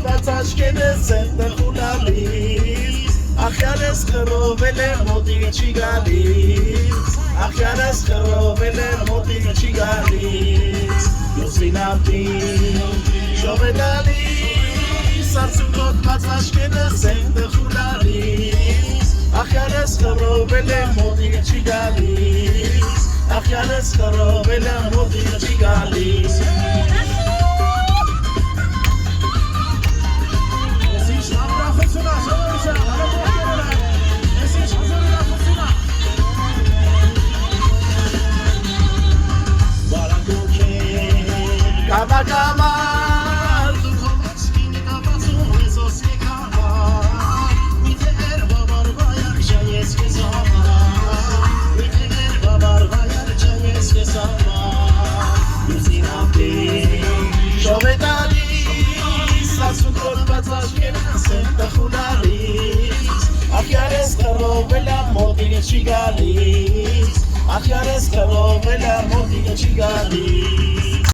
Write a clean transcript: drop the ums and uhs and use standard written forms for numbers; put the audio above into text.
բաց աչքերս այնտեղ ու լալիս Ախյարս խռովել է մոտիկ չի գալիս Ախյարս խռովել է մոտիկ չի գալիս Լուսին ամպին շով է տալիս Արցունքոտ բաց աչքերս այնտեղ ու լալիս Ախյարս խռովել է մոտիկ չի գալիս Ախյարս խռովել է մոտիկ չի գալիս Կամակամար դու խոմացքին կապացում ես ոսի կամար Միթեր բաբար վայար ճան ես կեզ համար Միթեր բաբար վայար ճան ես կեզ համար Լուսին ամպին շով է տալիս Ասում կորված աշկերս այնտեղ ու լալիս Ախյարս խռովել է մոտիկ չի գալիս Ախյարս խռովել է մոտիկ չի գալիս